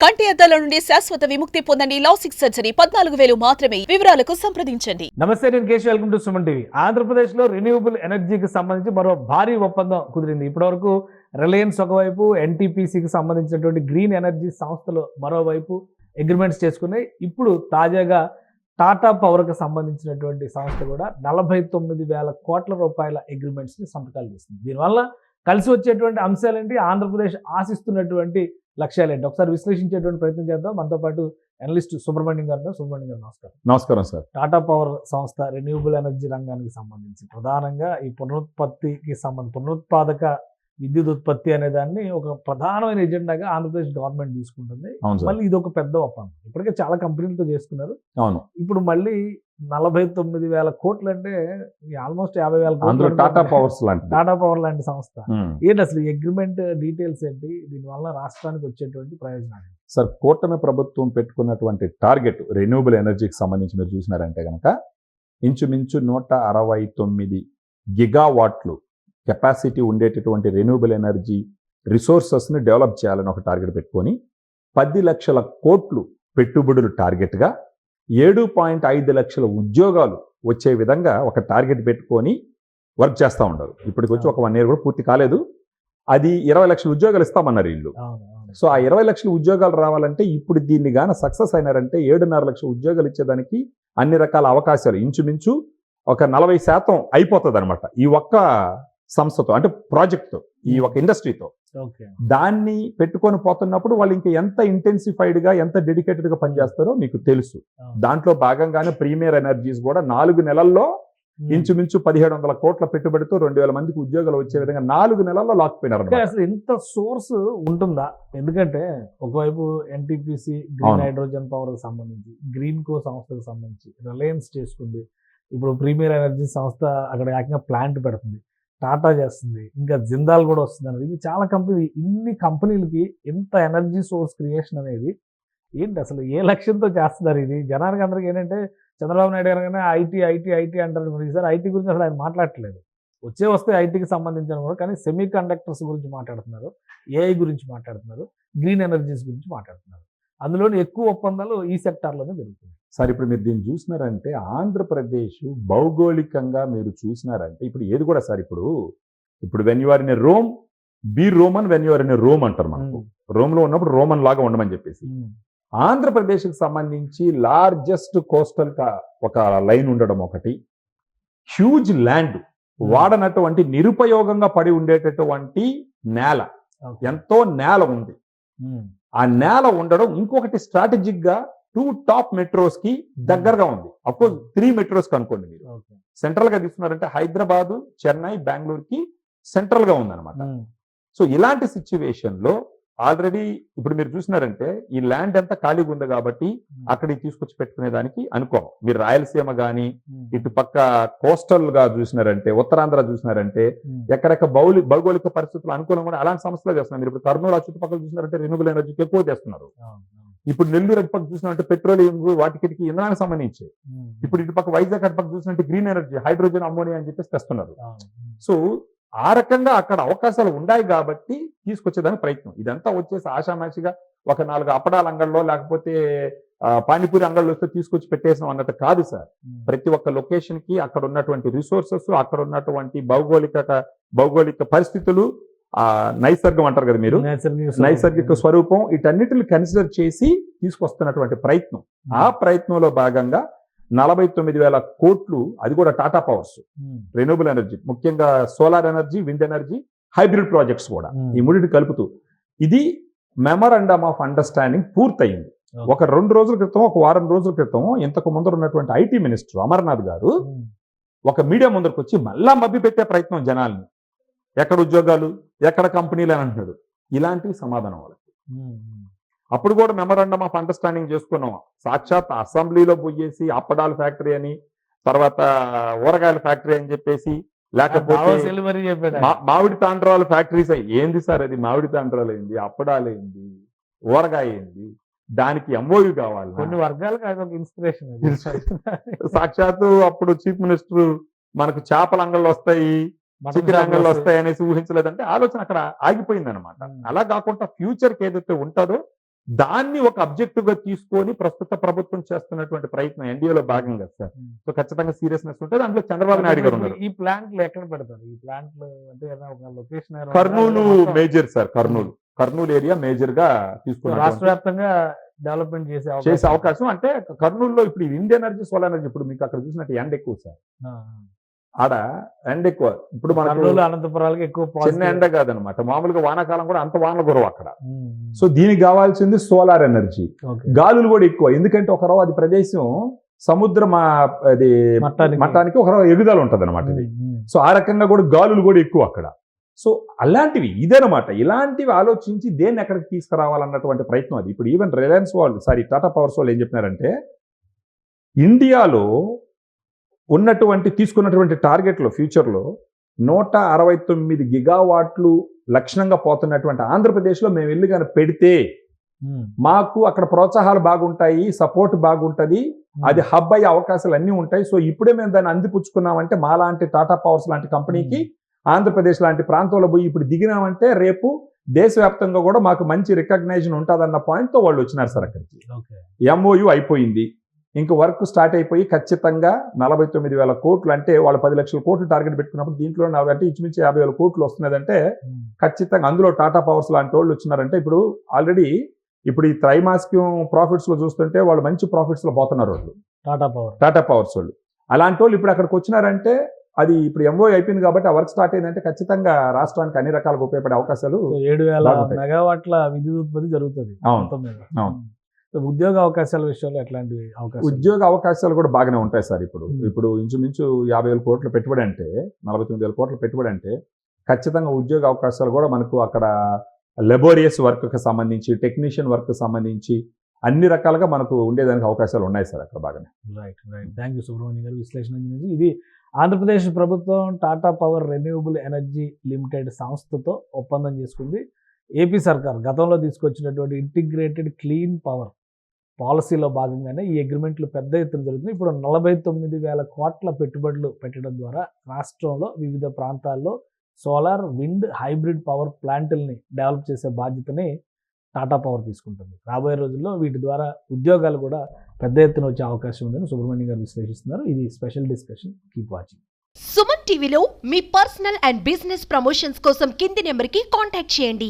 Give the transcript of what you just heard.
కంటి అద్దాల నుండి శాశ్వత విముక్తి పొందండి. లాసిక్ సర్జరీ 14,000 మాత్రమే. వివరాలకు సంప్రదించండి. నమస్తే, నేను Kesh. Welcome to Suman TV. ఆంధ్రప్రదేశ్లో రెన్యూవబుల్ ఎనర్జీకి సంబంధించి మరో భారీ ఒప్పందం కుదిరింది. ఇప్పటివరకు రిలయన్స్ ఒకవైపు, ఎన్టీపీసీకి సంబంధించినటువంటి గ్రీన్ ఎనర్జీ సంస్థలు మరోవైపు అగ్రిమెంట్స్ చేసుకున్నాయి. ఇప్పుడు తాజాగా టాటా పవర్కి సంబంధించినటువంటి సంస్థ కూడా 49,000 కోట్ల రూపాయల అగ్రిమెంట్స్ని సంతకాలు చేస్తుంది. దీనివల్ల కలిసి వచ్చేటువంటి అంశాలేంటి, ఆంధ్రప్రదేశ్ ఆశిస్తున్నటువంటి లక్ష్యాలేంటి, ఒకసారి విశ్లేషించేటువంటి ప్రయత్నం చేద్దాం. మనతో పాటు అనలిస్ట్ సుబ్రహ్మణ్యం గారు. సుబ్రహ్మణ్యం గారు, నమస్కారం. నమస్కారం సార్. టాటా పవర్ సంస్థ రెన్యూవబుల్ ఎనర్జీ రంగానికి సంబంధించి ప్రధానంగా ఈ పునరుత్పాదక విద్యుత్ ఉత్పత్తి అనే దాన్ని ఒక ప్రధానమైన ఎజెండాగా ఆంధ్రప్రదేశ్ గవర్నమెంట్ తీసుకుంటుంది. మళ్ళీ ఇది ఒక పెద్ద ఒప్పందం. ఇప్పటికే చాలా కంపెనీలతో చేసుకున్నారు. అవును, ఇప్పుడు మళ్ళీ 49,000 కోట్లు అంటే ఆల్మోస్ట్ 50,000 కోట్లు. టాటా పవర్స్ లాంటి టాటా పవర్ లాంటి సంస్థ. ఏంటి అసలు ఈ అగ్రిమెంట్ డీటెయిల్స్ ఏంటి, దీనివల్ల రాష్ట్రానికి వచ్చేటువంటి ప్రయోజనాలు? సార్, కూటమి ప్రభుత్వం పెట్టుకున్నటువంటి టార్గెట్ రెన్యూవబుల్ ఎనర్జీకి సంబంధించి మీరు చూసినారంటే కనుక ఇంచుమించు 169 గిగావాట్లు కెపాసిటీ ఉండేటటువంటి రెన్యూవబుల్ ఎనర్జీ రిసోర్సెస్ని డెవలప్ చేయాలని ఒక టార్గెట్ పెట్టుకొని 10 లక్షల కోట్లు పెట్టుబడులు టార్గెట్గా 7.5 లక్షల ఉద్యోగాలు వచ్చే విధంగా ఒక టార్గెట్ పెట్టుకొని వర్క్ చేస్తూ ఉంటారు. ఇప్పటికి వచ్చి ఒక 1 year కూడా పూర్తి కాలేదు. అది 20 లక్షల ఉద్యోగాలు ఇస్తామన్నారు వీళ్ళు. సో ఆ 20 లక్షల ఉద్యోగాలు రావాలంటే ఇప్పుడు దీన్ని గాన సక్సెస్ అయినారంటే 7.5 లక్షల ఉద్యోగాలు ఇచ్చేదానికి అన్ని రకాల అవకాశాలు ఇంచుమించు ఒక 40% అయిపోతుంది అనమాట ఈ ఒక్క సంస్థతో, అంటే ప్రాజెక్ట్తో, ఈ ఒక ఇండస్ట్రీతో. దాన్ని పెట్టుకొని పోతున్నప్పుడు వాళ్ళు ఇంకా ఎంత ఇంటెన్సిఫైడ్గా, ఎంత డెడికేటెడ్గా పనిచేస్తారో మీకు తెలుసు. దాంట్లో భాగంగానే ప్రీమియర్ ఎనర్జీస్ కూడా 4 నెలల్లో ఇంచుమించు 1,700 కోట్ల పెట్టుబడితో 2,000 మందికి ఉద్యోగాలు వచ్చే విధంగా 4 నెలల్లో లాక్పోయినారు. అసలు ఎంత సోర్స్ ఉంటుందా? ఎందుకంటే ఒకవైపు ఎన్టీపీసీ గ్రీన్ హైడ్రోజన్ పవర్ కి సంబంధించి, గ్రీన్ కో సంస్థకు సంబంధించి రిలయన్స్ చేసుకుంది. ఇప్పుడు ప్రీమియర్ ఎనర్జీ సంస్థ అక్కడ ఏకంగా ప్లాంట్ పెడుతుంది. టాటా చేస్తుంది, ఇంకా జిందాల్ కూడా వస్తుంది అనేది. చాలా కంపెనీ, ఇన్ని కంపెనీలకి ఎంత ఎనర్జీ సోర్స్ క్రియేషన్ అనేది ఏంటి, అసలు ఏ లక్ష్యంతో చేస్తున్నారు ఇది? జనానికి అందరికి ఏంటంటే చంద్రబాబు నాయుడు గారు ఐటీ ఐటీ ఐటీ అంటారు. ఈసారి ఐటీ గురించి అసలు ఆయన మాట్లాడట్లేదు. వస్తే ఐటీకి సంబంధించిన కూడా, కానీ సెమీ కండక్టర్స్ గురించి మాట్లాడుతున్నారు, ఏఐ గురించి మాట్లాడుతున్నారు, గ్రీన్ ఎనర్జీస్ గురించి మాట్లాడుతున్నారు. అందులోని ఎక్కువ ఒప్పందాలు ఈ సెక్టార్లోనే జరుగుతుంది. సార్, ఇప్పుడు మీరు దీన్ని చూసినారంటే ఆంధ్రప్రదేశ్ భౌగోళికంగా మీరు చూసినారంటే ఇప్పుడు ఏది కూడా సార్, ఇప్పుడు when you are in a Rome, be Roman, when you are in a Rome అంటారు. మనకు రోమ్లో ఉన్నప్పుడు రోమన్ లాగా ఉండమని చెప్పేసి. ఆంధ్రప్రదేశ్కి సంబంధించి లార్జెస్ట్ కోస్టల్ ఒక లైన్ ఉండడం ఒకటి, హ్యూజ్ ల్యాండ్ వాడనటువంటి నిరుపయోగంగా పడి ఉండేటటువంటి నేల, ఎంతో నేల ఉంది. ఆ నేల ఉండడం ఇంకొకటి, స్ట్రాటజిక్ గా 2 టాప్ మెట్రోస్ కి దగ్గరగా ఉంది. అఫ్కోర్స్ 3 మెట్రోస్ కి అనుకోండి మీరు. సెంట్రల్ గా తీసుకున్నారంటే హైదరాబాద్, చెన్నై, బెంగళూరు కి సెంట్రల్ గా ఉందన్నమాట. సో ఇలాంటి సిచ్యువేషన్ లో ఆల్రెడీ ఇప్పుడు మీరు చూసినారంటే ఈ ల్యాండ్ అంతా ఖాళీగా ఉంది కాబట్టి అక్కడికి తీసుకొచ్చి పెట్టుకునేదానికి అనుకో. మీరు రాయలసీమ గానీ, ఇటు పక్క కోస్టల్ గా చూసినారంటే, ఉత్తరాంధ్ర చూసినారంటే ఎక్కడెక్క భౌగోళిక పరిస్థితులు అనుకూలంగా అలాంటి సమస్యలు చేస్తున్నారు. మీరు ఇప్పుడు కర్నూలు చుట్టుపక్కల చూసినారంటే రెన్యూవబుల్ ఎనర్జీకి ఎక్కువ చేస్తున్నారు. ఇప్పుడు నెల్లూరు అటుపక్క చూసినారంటే పెట్రోలియం, వాటికి ఇంధనానికి సంబంధించి. ఇప్పుడు ఇటు పక్క వైజాగ్ అటుపక్క చూసినట్టు గ్రీన్ ఎనర్జీ, హైడ్రోజన్, అమ్మోనియా అని చెప్పేసి తెస్తున్నారు. సో ఆ రకంగా అక్కడ అవకాశాలు ఉన్నాయి కాబట్టి తీసుకొచ్చేదానికి ప్రయత్నం. ఇదంతా వచ్చేసి ఆషామాషిగా ఒక 4 అప్పడాల అంగళ్ళలో లేకపోతే పానీపూరి అంగళ్ళు వస్తే తీసుకొచ్చి పెట్టేసాం అన్నట్టు కాదు సార్. ప్రతి ఒక్క లొకేషన్ కి అక్కడ ఉన్నటువంటి రిసోర్సెస్, అక్కడ ఉన్నటువంటి భౌగోళిక పరిస్థితులు, నైసర్గం అంటారు కదా మీరు, నైసర్గిక స్వరూపం, వీటన్నిటిని కన్సిడర్ చేసి తీసుకొస్తున్నటువంటి ప్రయత్నం. ఆ ప్రయత్నంలో భాగంగా 49,000 కోట్లు, అది కూడా టాటా పవర్స్ రెన్యూవబుల్ ఎనర్జీ, ముఖ్యంగా solar energy, wind energy, hybrid projects కూడా, ఈ మూడింటిని కలుపుతూ ఇది మెమరాండమ్ ఆఫ్ అండర్స్టాండింగ్ పూర్తయింది. ఒక 2 రోజుల క్రితం, ఒక వారం రోజుల క్రితం ఇంతకు ముందర ఉన్నటువంటి ఐటీ మినిస్టర్ అమర్నాథ్ గారు ఒక మీడియా ముందరకు వచ్చి మళ్ళా మభ్య పెట్టే ప్రయత్నం జనాల్ని, ఎక్కడ ఉద్యోగాలు, ఎక్కడ కంపెనీలు అని అంటున్నాడు. ఇలాంటివి సమాధానం వాళ్ళకి. అప్పుడు కూడా మెమరాండమ్ ఆఫ్ అండర్స్టాండింగ్ చేసుకున్నాం. సాక్షాత్ అసెంబ్లీలో పోయేసి అప్పడాల ఫ్యాక్టరీ అని, తర్వాత ఊరగాయల ఫ్యాక్టరీ అని చెప్పేసి, లేకపోతే మామిడి తాండ్రాల ఫ్యాక్టరీస్. ఏంది సార్ అది? మామిడి తాండ్రాలు ఏంది, అప్పడాలు ఏంది, ఊరగాయ ఏంది, దానికి ఎంఓయూ కావాలి. కొన్ని వర్గాలకు ఇన్స్పిరేషన్. సాక్షాత్తు అప్పుడు చీఫ్ మినిస్టర్ మనకు చేపల అంగళ్ళు వస్తాయి, చికెన్ అంగళ్ళు వస్తాయి అనేసి ఊహించలేదంటే ఆలోచన అక్కడ ఆగిపోయింది అనమాట. అలా కాకుండా ఫ్యూచర్కి ఏదైతే ఉంటుందో దాన్ని ఒక అబ్జెక్టివ్ గా తీసుకొని ప్రస్తుత ప్రభుత్వం చేస్తున్నటువంటి ప్రయత్నం ఎన్డీఏలో భాగంగా సార్. సో ఖచ్చితంగా సీరియస్నెస్ ఉంటుంది. అందులో చంద్రబాబు నాయుడు గారు ఉన్నారు. ఈ ప్లాంట్లు ఎక్కడ పెడతారు? ఈ ప్లాంట్లు అంటే ఏదైనా ఒక location Kurnool major sir. Kurnool area major గా తీసుకున్నారు. రాష్ట్ర వ్యాప్తంగా డెవలప్మెంట్ చేసే అవకాశం అంటే కర్నూలులో ఇప్పుడు ఇండియన్ ఎనర్జీ, సోలార్ ఎనర్జీ, ఇప్పుడు మీకు అక్కడ చూసినట్టు ఎండ ఎక్కువ సార్. ఆడ ఎండ ఎక్కువ. ఇప్పుడు మన కర్నూలు అనంతపురాలకి ఎక్కువ చిన్న ఎండ కాదనమాట. మామూలుగా వానాకాలం కూడా అంత వానలు కురవు అక్కడ. సో దీనికి కావాల్సింది సోలార్ ఎనర్జీ. గాలులు కూడా ఎక్కువ. ఎందుకంటే ఒకరో అది ప్రదేశం సముద్రం అది మట్టానికి ఒకరో ఎగుదల ఉంటది అనమాట ఇది. సో ఆ రకంగా కూడా గాలులు కూడా ఎక్కువ అక్కడ. సో అలాంటివి ఇదేనమాట. ఇలాంటివి ఆలోచించి దేన్ని ఎక్కడికి తీసుకురావాలన్నటువంటి ప్రయత్నం అది. ఇప్పుడు ఈవెన్ రిలయన్స్ వాళ్ళు, టాటా పవర్స్ వాళ్ళు ఏం చెప్పినారంటే ఇండియాలో ఉన్నటువంటి తీసుకున్నటువంటి టార్గెట్లో ఫ్యూచర్లో 169 గిగావాట్లు లక్షణంగా పోతున్నటువంటి ఆంధ్రప్రదేశ్లో మేము వెళ్ళి కానీ పెడితే మాకు అక్కడ ప్రోత్సాహాలు బాగుంటాయి, సపోర్ట్ బాగుంటుంది, అది హబ్ అయ్యే అవకాశాలు అన్నీ ఉంటాయి. సో ఇప్పుడే మేము దాన్ని అందిపుచ్చుకున్నామంటే మాలాంటి టాటా పవర్స్ లాంటి కంపెనీకి ఆంధ్రప్రదేశ్ లాంటి ప్రాంతంలో పోయి ఇప్పుడు దిగినామంటే రేపు దేశవ్యాప్తంగా కూడా మాకు మంచి రికగ్నైజేషన్ ఉంటుందన్న పాయింట్తో వాళ్ళు వచ్చినారు సార్ అక్కడికి. ఎంఓయు అయిపోయింది. ఇంక వర్క్ స్టార్ట్ అయిపోయి ఖచ్చితంగా 49,000 కోట్లు అంటే వాళ్ళు 10 లక్షల కోట్లు టార్గెట్ పెట్టుకున్నప్పుడు దీంట్లో అంటే ఇంచుమించు 50,000 కోట్లు వస్తున్నదంటే ఖచ్చితంగా అందులో టాటా పవర్స్ లాంటి వాళ్ళు వచ్చినారంటే ఇప్పుడు ఆల్రెడీ ఇప్పుడు ఈ త్రైమాసికం ప్రాఫిట్స్ లో చూస్తుంటే వాళ్ళు మంచి ప్రాఫిట్స్ లో పోతున్నారు వాళ్ళు టాటా పవర్స్ వాళ్ళు. అలాంటి వాళ్ళు ఇప్పుడు అక్కడికి వచ్చినారంటే అది ఇప్పుడు ఎంఓ అయిపోయింది కాబట్టి ఆ వర్క్ స్టార్ట్ అయిందంటే ఖచ్చితంగా రాష్ట్రానికి అన్ని రకాలుగా ఉపయోగపడే అవకాశాలు 7,000 మెగావాట్ల విద్యుత్ ఉత్పత్తి జరుగుతుంది. అవును. ఉద్యోగ అవకాశాల విషయంలో ఎట్లాంటి అవకాశాలు? ఉద్యోగ అవకాశాలు కూడా బాగానే ఉంటాయి సార్. ఇప్పుడు ఇంచుమించు 50,000 కోట్ల పెట్టుబడి అంటే 49,000 కోట్ల పెట్టుబడి అంటే ఖచ్చితంగా ఉద్యోగ అవకాశాలు కూడా మనకు అక్కడ లెబోరియస్ వర్క్కి సంబంధించి, టెక్నీషియన్ వర్క్ సంబంధించి అన్ని రకాలుగా మనకు ఉండేదానికి అవకాశాలు ఉన్నాయి సార్ అక్కడ బాగానే. రైట్. థ్యాంక్ యూ సుబ్రహ్మణ్యం గారు విశ్లేషణ. ఇది ఆంధ్రప్రదేశ్ ప్రభుత్వం Tata power renewable energy limited సంస్థతో ఒప్పందం చేసుకుంది. ఏపీ సర్కార్ గతంలో తీసుకొచ్చినటువంటి ఇంటిగ్రేటెడ్ క్లీన్ పవర్ పాలసీలో భాగంగానే ఈ అగ్రిమెంట్లు పెద్ద ఎత్తున జరుగుతుంది. ఇప్పుడు 49,000 కోట్ల పెట్టుబడులు పెట్టడం ద్వారా రాష్ట్రంలో వివిధ ప్రాంతాల్లో సోలార్, విండ్, హైబ్రిడ్ పవర్ ప్లాంట్లని డెవలప్ చేసే బాధ్యతని టాటా పవర్ తీసుకుంటుంది. రాబోయే రోజుల్లో వీటి ద్వారా ఉద్యోగాలు కూడా పెద్ద ఎత్తున వచ్చే అవకాశం ఉందని సుబ్రహ్మణ్యం గారు విశ్లేషిస్తున్నారు. ఇది special discussion. Keep watching. Suman టీవీలో మీ పర్సనల్ అండ్ బిజినెస్ ప్రమోషన్స్ కోసం కింది నెంబర్కి కాంటాక్ట్ చేయండి.